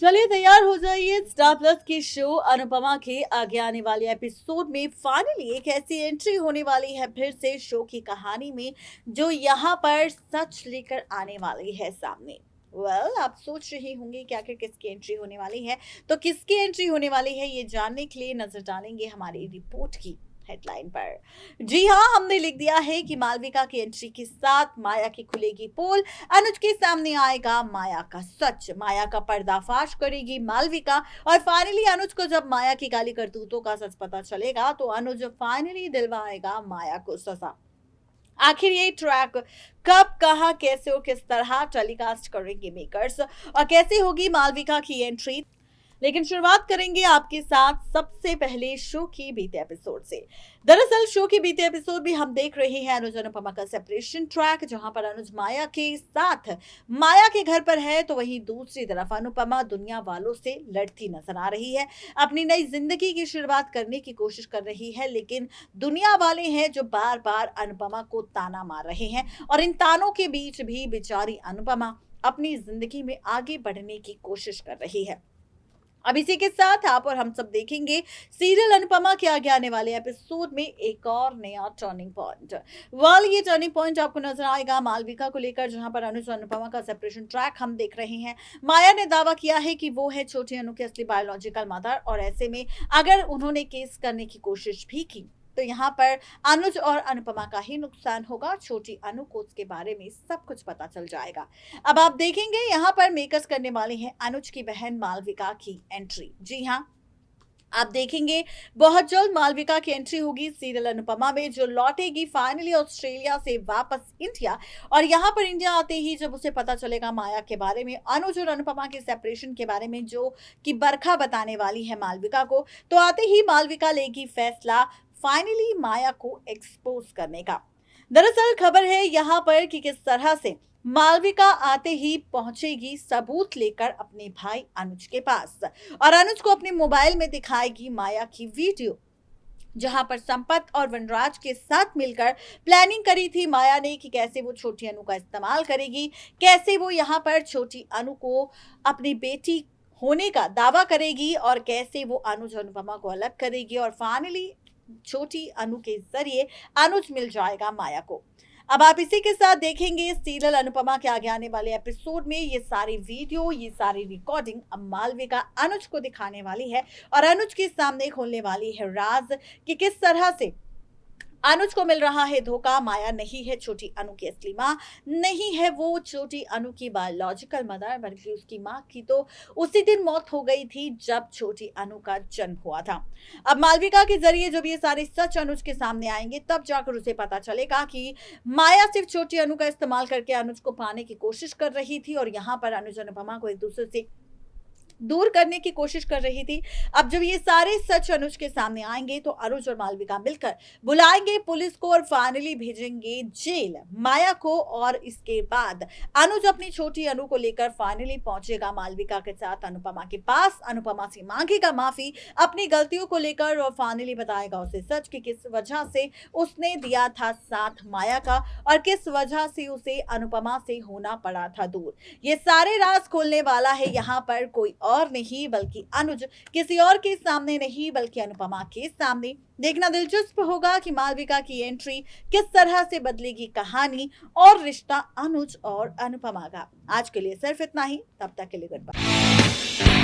चलिए तैयार हो जाइए। स्टार प्लस की शो अनुपमा के आगे आने वाले एपिसोड में फाइनली एक ऐसी एंट्री होने वाली है फिर से शो की कहानी में, जो यहाँ पर सच लेकर आने वाली है सामने। आप सोच रहे होंगे कि आखिर किसकी एंट्री होने वाली है, तो किसकी एंट्री होने वाली है ये जानने के लिए नजर डालेंगे हमारी रिपोर्ट की हेडलाइन पर। जी हाँ, हमने लिख दिया है कि मालविका की एंट्री के साथ माया की खुलेगी पोल। अनुज के सामने आएगा माया का सच, माया का पर्दाफाश करेगी मालविका। और फाइनली अनुज को जब माया की गाली करतूतों का सच पता चलेगा तो अनुज फाइनली दिलवाएगा माया को सजा। आखिर ये ट्रैक कब, कहां, कैसे और किस तरह टेलीकास्ट करेंगे मेकर्स, और कैसे होगी मालविका की एंट्री। लेकिन शुरुआत करेंगे आपके साथ सबसे पहले शो की बीते एपिसोड से। दरअसल शो के बीते एपिसोड में हम देख रहे हैं अनुज अनुपमा का सेपरेशन ट्रैक, जहां पर अनुज माया के साथ माया के घर पर है, तो वहीं दूसरी तरफ अनुपमा दुनिया वालों से लड़ती नजर आ रही है। अपनी नई जिंदगी की शुरुआत करने की कोशिश कर रही है, लेकिन दुनिया वाले हैं जो बार बार अनुपमा को ताना मार रहे हैं, और इन तानों के बीच भी बेचारी अनुपमा अपनी जिंदगी में आगे बढ़ने की कोशिश कर रही है। अब इसी के साथ आप और हम सब देखेंगे सीरियल अनुपमा के आगे आने वाले एपिसोड में एक और नया टर्निंग पॉइंट। ये टर्निंग पॉइंट आपको नजर आएगा मालविका को लेकर, जहां पर अनुज और अनुपमा का सेपरेशन ट्रैक हम देख रहे हैं। माया ने दावा किया है कि वो है छोटी अनु की असली बायोलॉजिकल मदर, और ऐसे में अगर उन्होंने केस करने की कोशिश भी की तो यहाँ पर अनुज और अनुपमा का ही नुकसान होगा। छोटी अनु को उसके बारे में सब कुछ पता चल जाएगा। अब आप देखेंगे यहाँ पर मेकर्स करने वाले हैं अनुज की बहन मालविका की एंट्री। जी हाँ, आप देखेंगे बहुत जल्द मालविका की एंट्री होगी सीरियल अनुपमा में, जो लौटेगी फाइनली ऑस्ट्रेलिया से वापस इंडिया। और यहाँ पर इंडिया आते ही जब उसे पता चलेगा माया के बारे में, अनुज और अनुपमा के सेपरेशन के बारे में, जो कि बरखा बताने वाली है मालविका को, तो आते ही मालविका लेगी फैसला फाइनली माया को एक्सपोज करने का। दरअसल खबर है यहाँ पर कि किस तरह से मालविका आते ही पहुंचेगी सबूत लेकर अपने भाई अनुज के पास, और अनुज को अपने मोबाइल में दिखाएगी माया की वीडियो, जहां पर संपत और वनराज के साथ मिलकर प्लानिंग करी थी माया ने कि कैसे वो छोटी अनु का इस्तेमाल करेगी, कैसे वो यहाँ पर छोटी अनु को अपनी बेटी होने का दावा करेगी, और कैसे वो अनुज अनुपमा को अलग करेगी, और फाइनली छोटी अनु के जरिए अनुज मिल जाएगा माया को। अब आप इसी के साथ देखेंगे सीरियल अनुपमा के आगे आने वाले एपिसोड में ये सारी वीडियो, ये सारी रिकॉर्डिंग अब मालविका अनुज को दिखाने वाली है, और अनुज के सामने खोलने वाली है राज कि किस तरह से अनुज को मिल रहा है धोखा। माया नहीं है छोटी अनु की असली माँ, नहीं है वो छोटी अनु की बायोलॉजिकल मदर, बल्कि उसकी माँ की तो उसी दिन मौत हो गई थी जब छोटी अनु का जन्म हुआ था। अब मालविका के जरिए जब ये सारे सच अनुज के सामने आएंगे, तब जाकर उसे पता चलेगा कि माया सिर्फ छोटी अनु का इस्तेमाल करके अनुज को पाने की कोशिश कर रही थी, और यहाँ पर अनुज अनुपमा को एक दूसरे से दूर करने की कोशिश कर रही थी। अब जब ये सारे सच अनुज के सामने आएंगे तो अनुज और मालविका मिलकर बुलाएंगे पुलिस को और फाइनली भेजेंगे जेल माया को, और इसके बाद अनुज अपनी छोटी अनु को लेकर फाइनली पहुंचेगा मालविका के साथ अनुपमा के पास। अनुपमा से मांगेगा माफी अपनी गलतियों को लेकर, और फाइनली बताएगा उसे सच कि किस वजह से उसने दिया था साथ माया का, और किस वजह से उसे अनुपमा से होना पड़ा था दूर। ये सारे राज खोलने वाला है यहाँ पर कोई और नहीं बल्कि अनुज, किसी और के सामने नहीं बल्कि अनुपमा के सामने। देखना दिलचस्प होगा कि मालविका की एंट्री किस तरह से बदलेगी कहानी और रिश्ता अनुज और अनुपमा का। आज के लिए सिर्फ इतना ही, तब तक के लिए गुड बाय।